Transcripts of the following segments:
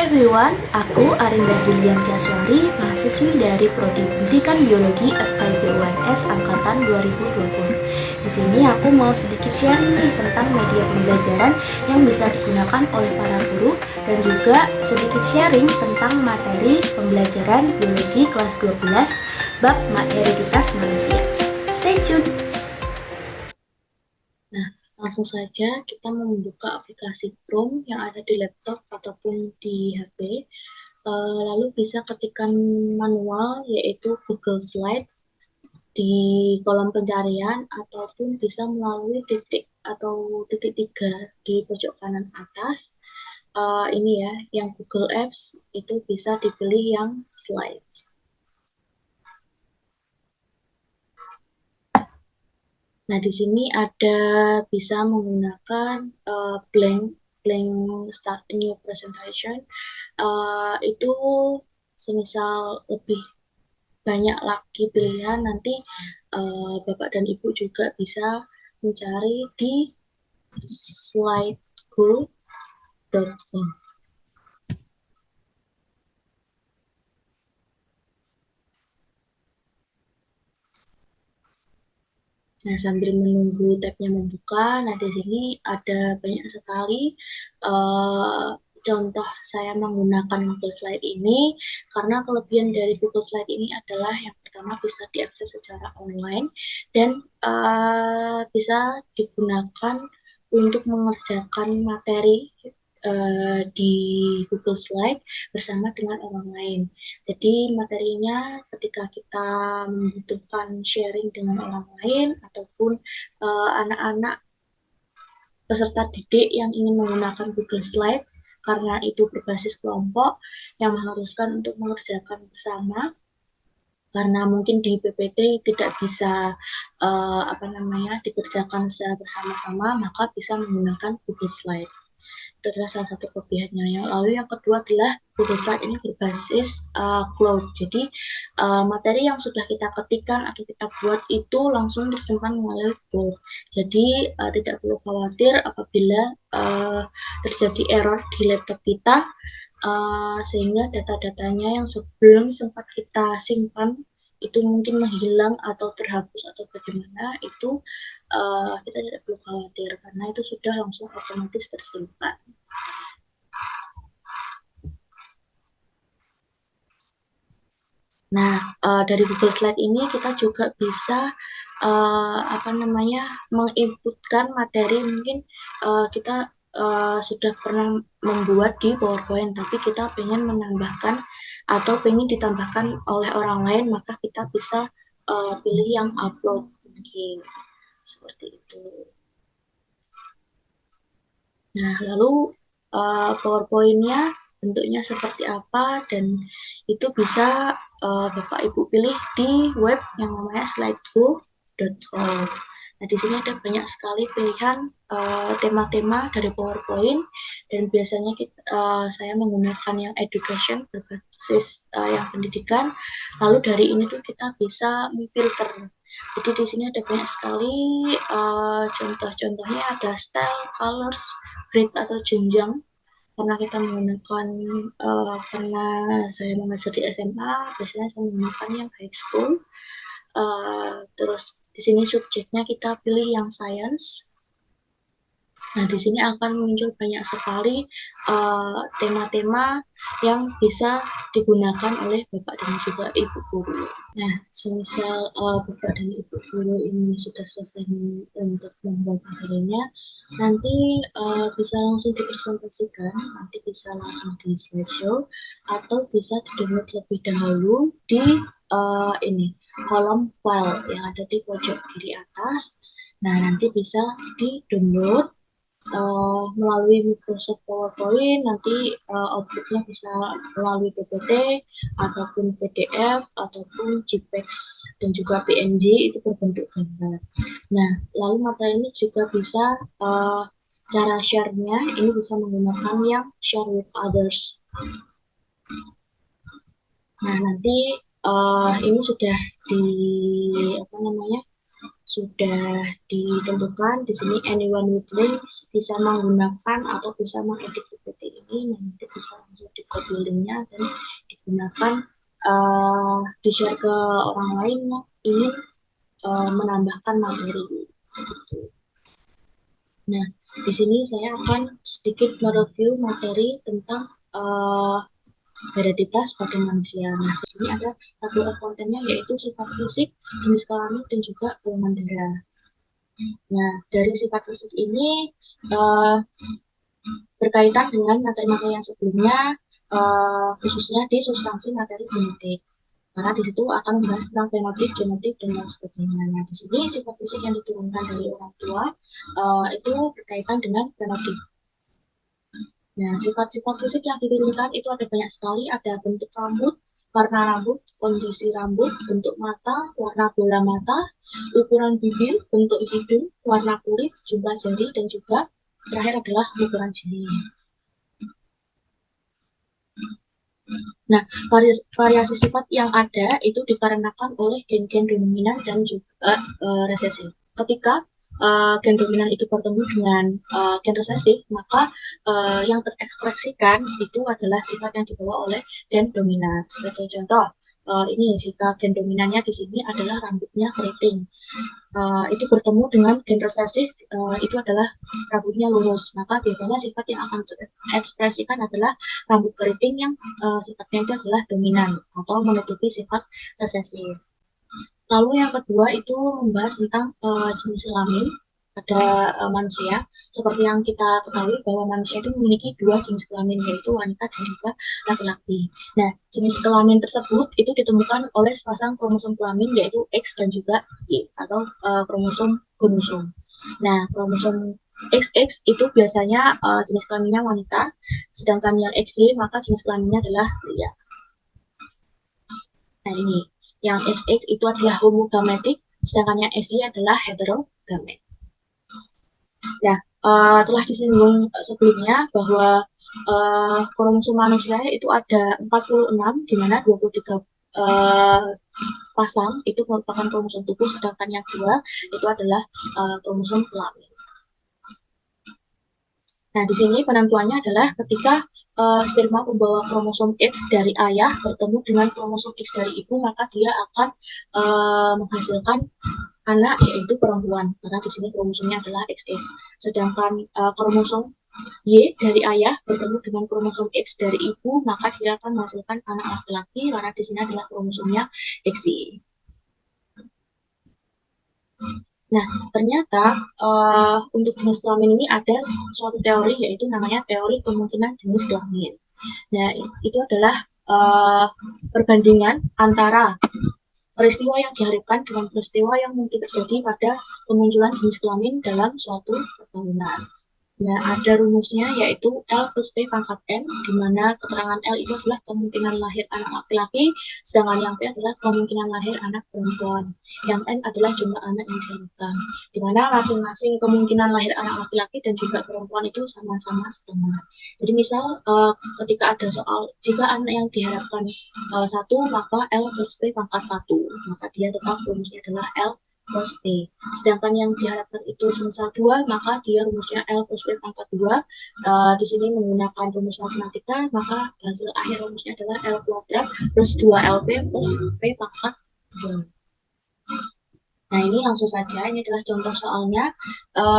everyone, aku Arinda Julian Tiaswari, mahasiswi dari Prodi Pendidikan Biologi FKIP UNS Angkatan 2020. Di sini aku mau sedikit sharing nih tentang media pembelajaran yang bisa digunakan oleh para guru dan juga sedikit sharing tentang materi pembelajaran biologi kelas 12 bab hereditas manusia. Stay tune! Langsung saja kita membuka aplikasi Chrome yang ada di laptop ataupun di HP. Lalu bisa ketikkan manual yaitu Google Slide di kolom pencarian ataupun bisa melalui titik atau titik 3 di pojok kanan atas. Ini ya, yang Google Apps itu bisa dipilih yang Slides. Nah, di sini ada bisa menggunakan blank start a new presentation. Itu semisal lebih banyak lagi pilihan, nanti Bapak dan Ibu juga bisa mencari di slidego.com. Nah, sambil menunggu tabnya membuka, nah di sini ada banyak sekali contoh saya menggunakan Google Slide ini, karena kelebihan dari Google Slide ini adalah yang pertama bisa diakses secara online dan bisa digunakan untuk mengerjakan materi di Google Slide bersama dengan orang lain. Jadi materinya ketika kita membutuhkan sharing dengan orang lain ataupun anak-anak peserta didik yang ingin menggunakan Google Slide karena itu berbasis kelompok yang mengharuskan untuk mengerjakan bersama, karena mungkin di PPT tidak bisa dikerjakan secara bersama-sama, maka bisa menggunakan Google Slide. Itu adalah salah satu kelebihannya. Lalu yang kedua adalah Google Slide ini berbasis cloud. Jadi materi yang sudah kita ketikkan atau kita buat itu langsung tersimpan melalui cloud. Jadi tidak perlu khawatir apabila terjadi error di laptop kita, sehingga data-datanya yang sebelum sempat kita simpan itu mungkin menghilang atau terhapus atau bagaimana, itu kita tidak perlu khawatir karena itu sudah langsung otomatis tersimpan. Nah, dari Google Slide ini kita juga bisa menginputkan materi. Mungkin kita sudah pernah membuat di PowerPoint, tapi kita ingin menambahkan atau ingin ditambahkan oleh orang lain, maka kita bisa pilih yang upload, mungkin seperti itu. Nah, lalu PowerPoint-nya bentuknya seperti apa, dan itu bisa Bapak Ibu pilih di web yang namanya slidego.com. Nah, di sini ada banyak sekali pilihan tema-tema dari PowerPoint, dan biasanya saya menggunakan yang education berbasis yang pendidikan. Lalu dari ini tuh kita bisa memfilter. Jadi di sini ada banyak sekali contoh-contohnya, ada style, colors, grade atau jenjang. Karena kita menggunakan karena saya mengajar di SMA, biasanya saya menggunakan yang high school. Terus di sini subjeknya kita pilih yang science. Nah, di sini akan muncul banyak sekali tema-tema yang bisa digunakan oleh Bapak dan juga Ibu guru. Nah, semisal Bapak dan Ibu guru ini sudah selesai untuk membuat materinya, nanti bisa langsung dipresentasikan, nanti bisa langsung di slideshow, atau bisa di-download lebih dahulu di kolom file yang ada di pojok kiri atas. Nah, nanti bisa di-download melalui Microsoft PowerPoint. Nanti outputnya bisa melalui PPT ataupun PDF ataupun JPEG dan juga PNG, itu berbentuk gambar. Nah, lalu materi ini juga bisa cara share-nya ini bisa menggunakan yang share with others. Nah, nanti ini sudah sudah ditentukan di sini. Anyone with links bisa menggunakan atau bisa mengedit PPT ini, nanti bisa langsung di code buildingnya dan digunakan di-share ke orang lain yang ingin menambahkan materi. Gitu. Nah, di sini saya akan sedikit mereview materi tentang hereditas pada manusia. Nah, di sini ada tabel kontennya yaitu sifat fisik, jenis kelamin, dan juga golongan darah. Nah, dari sifat fisik ini berkaitan dengan materi-materi yang sebelumnya, khususnya di substansi materi genetik. Karena di situ akan membahas tentang fenotip, genotip, dan lain sebagainya. Nah, di sini sifat fisik yang diturunkan dari orang tua itu berkaitan dengan fenotip. Nah, sifat-sifat fisik yang diturunkan itu ada banyak sekali. Ada bentuk rambut, warna rambut, kondisi rambut, bentuk mata, warna bola mata, ukuran bibir, bentuk hidung, warna kulit, jumlah jari, dan juga terakhir adalah ukuran jari. Nah, variasi sifat yang ada itu dikarenakan oleh gen-gen dominan dan juga resesif. Ketika gen dominan itu bertemu dengan gen resesif, maka yang terekspresikan itu adalah sifat yang dibawa oleh gen dominan. Sebagai contoh, ini jika gen dominannya di sini adalah rambutnya keriting, itu bertemu dengan gen resesif, itu adalah rambutnya lurus, maka biasanya sifat yang akan terekspresikan adalah rambut keriting yang sifatnya itu adalah dominan atau menutupi sifat resesif. Lalu yang kedua itu membahas tentang jenis kelamin pada manusia. Seperti yang kita ketahui bahwa manusia itu memiliki dua jenis kelamin, yaitu wanita dan juga laki-laki. Nah, jenis kelamin tersebut itu ditemukan oleh sepasang kromosom kelamin, yaitu X dan juga Y atau kromosom gonosom. Nah, kromosom XX itu biasanya jenis kelaminnya wanita, sedangkan yang XY maka jenis kelaminnya adalah pria. Nah, ini yang XX itu adalah homogametik, sedangkan yang XY adalah heterogamet. Nah, telah disinggung sebelumnya bahwa kromosom manusia itu ada 46, di mana 23 pasang itu merupakan kromosom tubuh, sedangkan yang 2 itu adalah kromosom kelamin. Nah, di sini penentuannya adalah ketika sperma pembawa kromosom X dari ayah bertemu dengan kromosom X dari ibu, maka dia akan menghasilkan anak, yaitu perempuan, karena di sini kromosomnya adalah XX. Sedangkan kromosom Y dari ayah bertemu dengan kromosom X dari ibu, maka dia akan menghasilkan anak laki-laki, karena di sini adalah kromosomnya XY. Nah, ternyata untuk jenis kelamin ini ada suatu teori, yaitu namanya teori kemungkinan jenis kelamin. Nah, itu adalah perbandingan antara peristiwa yang diharapkan dengan peristiwa yang mungkin terjadi pada kemunculan jenis kelamin dalam suatu perkawinan. Nah, ada rumusnya yaitu L plus P pangkat N, di mana keterangan L itu adalah kemungkinan lahir anak laki-laki, sedangkan yang P adalah kemungkinan lahir anak perempuan. Yang N adalah jumlah anak yang diharapkan, di mana masing-masing kemungkinan lahir anak laki-laki dan juga perempuan itu sama-sama setengah. Jadi misal ketika ada soal, jika anak yang diharapkan 1, maka L plus P pangkat 1, maka dia tetap rumusnya adalah L plus P. Sedangkan yang diharapkan itu semisal 2, maka dia rumusnya L plus P pangkat 2. Di sini menggunakan rumus matematika, maka hasil akhir rumusnya adalah L kuadrat plus 2LP plus P pangkat 2. Nah, ini langsung saja, ini adalah contoh soalnya.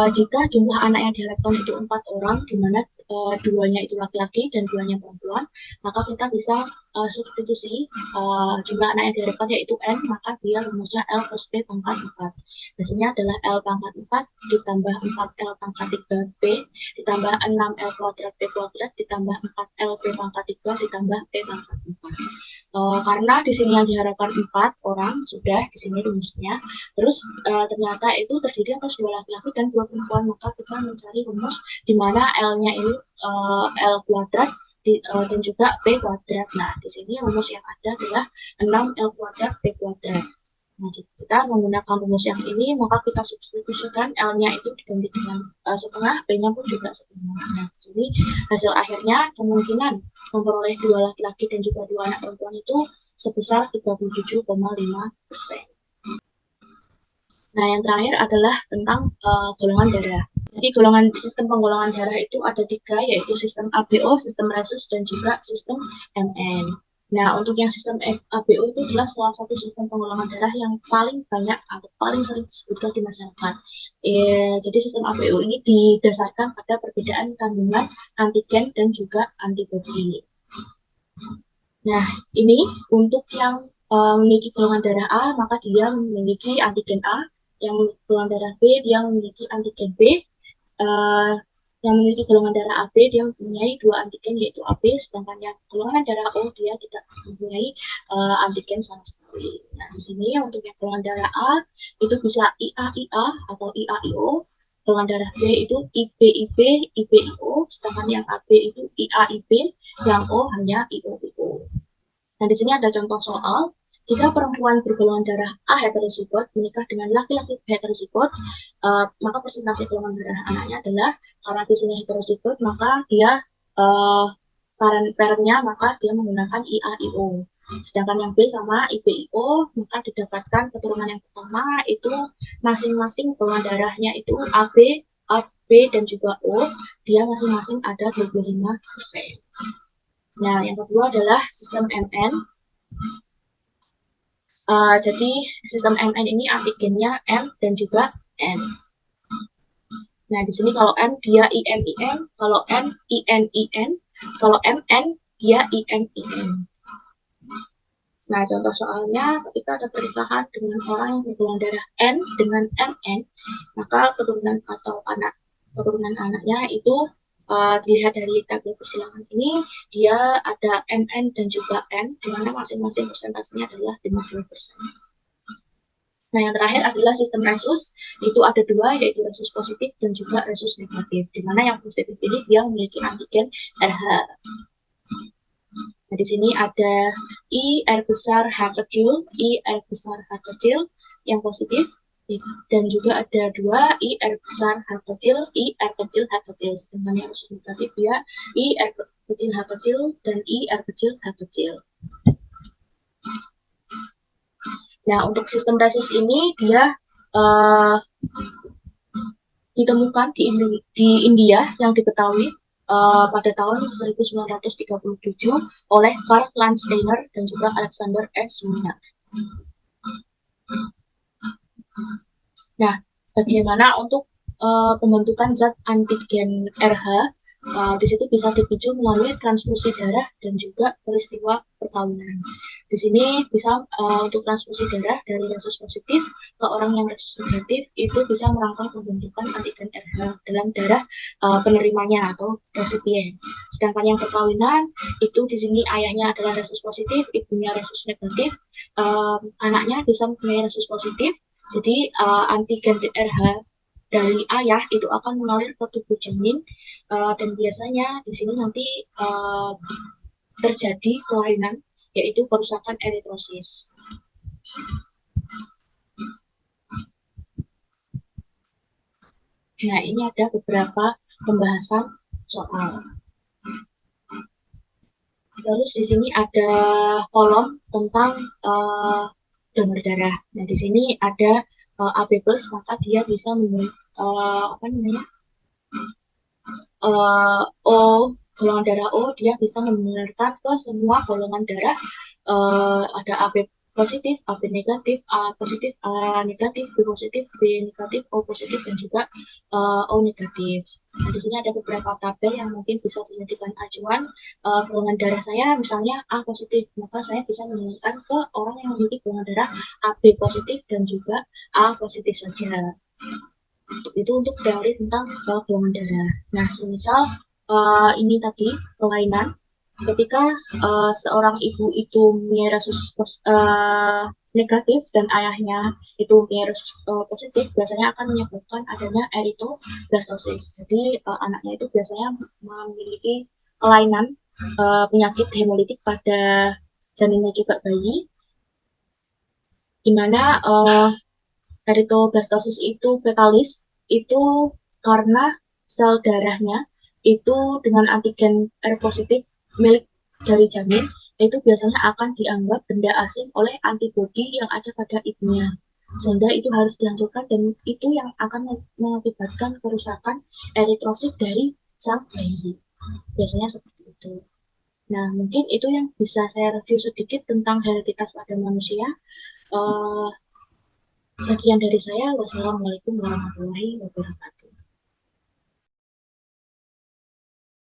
Jika jumlah anak yang diharapkan itu 4 orang, di mana 2-nya itu laki-laki dan 2-nya perempuan, maka kita bisa substitusi jumlah anak yang diharapkan yaitu N, maka dia rumusnya L plus P pangkat 4. Hasilnya adalah L pangkat 4 ditambah 4L pangkat 3P ditambah 6L kuadrat P kuadrat ditambah 4L P pangkat 3 ditambah P pangkat 4. Karena di sini yang diharapkan 4 orang, sudah di sini rumusnya. Terus ternyata itu terdiri atas 2 laki-laki dan 2 perempuan, maka kita mencari rumus di mana L-nya ini L kuadrat dan juga P kuadrat. Nah, di sini rumus yang ada adalah 6L kuadrat P kuadrat. Nah, jika kita menggunakan rumus yang ini, maka kita substitusikan L-nya itu diganti dengan setengah, P-nya pun juga setengah. Nah, di sini hasil akhirnya kemungkinan memperoleh 2 laki-laki dan juga 2 anak perempuan itu sebesar 37,5%. Nah, yang terakhir adalah tentang golongan darah. Jadi sistem penggolongan darah itu ada 3, yaitu sistem ABO, sistem resus, dan juga sistem MN. Nah, untuk yang sistem ABO itu adalah salah satu sistem penggolongan darah yang paling banyak atau paling sering disebutkan di masyarakat. Jadi sistem ABO ini didasarkan pada perbedaan kandungan antigen dan juga antibodi. Nah, ini untuk yang memiliki golongan darah A, maka dia memiliki antigen A. Yang golongan darah B, dia memiliki antigen B. uh, yang memiliki golongan darah AB dia mempunyai 2 antigen yaitu AB, sedangkan yang golongan darah O dia tidak mempunyai antigen sama sekali. Nah, di sini untuk yang golongan darah A itu bisa IA-IA atau IA-IO, golongan darah B itu IB-IB, IB-IO, sedangkan yang AB itu IA-IB, yang O hanya IO-IO. Nah, di sini ada contoh soal. Jika perempuan bergolongan darah A heterozigot menikah dengan laki-laki heterozigot, maka persentase golongan darah anaknya adalah, karena di sini heterozigot, maka dia uh, parentnya maka dia menggunakan IA-IO. Sedangkan yang B sama IB-IO, maka didapatkan keturunan yang pertama itu masing-masing golongan darahnya itu AB, AB dan juga O, dia masing-masing ada 25%. Nah, yang kedua adalah sistem MN. Jadi sistem MN ini antigennya M dan juga N. Nah, di sini kalau M dia IM-IM, kalau N IN-IN, kalau MN dia IM-IN. Nah, contoh soalnya ketika ada pernikahan dengan orang yang bergolongan darah N dengan MN, maka keturunan anaknya itu dilihat dari tabel persilangan ini, dia ada MN dan juga N, di mana masing-masing persentasenya adalah 50%. Nah, yang terakhir adalah sistem resus. Itu ada 2, yaitu resus positif dan juga resus negatif. Di mana yang positif ini dia memiliki antigen RH. Nah, di sini ada I R besar H kecil, I R besar H kecil yang positif, dan juga ada 2 I R besar H kecil, I R kecil H kecil. Sedangkan yang resus negatif dia I R kecil H kecil dan I R kecil H kecil. Nah, untuk sistem resus ini dia ditemukan di India yang diketahui pada tahun 1937 oleh Karl Landsteiner dan juga Alexander S. Minard. Nah, bagaimana untuk pembentukan zat antigen RH? Di situ bisa dipicu melalui transfusi darah dan juga peristiwa perkawinan. Di sini bisa untuk transfusi darah dari resus positif ke orang yang resus negatif itu bisa merangsang pembentukan antigen RH dalam darah penerimanya atau resipien. Sedangkan yang perkawinan itu di sini ayahnya adalah resus positif, ibunya resus negatif, anaknya bisa mempunyai resus positif. Jadi antigen RH dari ayah itu akan mengalir ke tubuh janin, dan biasanya di sini nanti terjadi kelainan, yaitu kerusakan eritrosis. Nah, ini ada beberapa pembahasan soal. Terus di sini ada kolom tentang donor darah. Nah, di sini ada AB+, maka dia bisa O, golongan darah O, dia bisa menularkan ke semua golongan darah. Ada AB positif, AB negatif, A positif, A negatif, B positif, B negatif, O positif, dan juga O negatif. Nah, di sini ada beberapa tabel yang mungkin bisa dijadikan acuan. Golongan darah saya misalnya A positif, maka saya bisa menularkan ke orang yang memiliki golongan darah AB positif dan juga A positif saja. Itu untuk teori tentang golongan darah. Nah, semisal ini tadi kelainan, ketika seorang ibu itu punya resus negatif dan ayahnya itu punya resus positif, biasanya akan menyebabkan adanya erythroblastosis. Jadi anaknya itu biasanya memiliki kelainan penyakit hemolitik pada janinnya juga bayi, di mana erythroblastosis itu fetalis itu karena sel darahnya itu dengan antigen R positif milik dari janin itu biasanya akan dianggap benda asing oleh antibodi yang ada pada ibunya. sehingga itu harus dihancurkan dan itu yang akan mengakibatkan kerusakan eritrosit dari sang bayi. Biasanya seperti itu. Nah, mungkin itu yang bisa saya review sedikit tentang hereditas pada manusia. Uh, Sekian dari saya. Wassalamualaikum warahmatullahi wabarakatuh.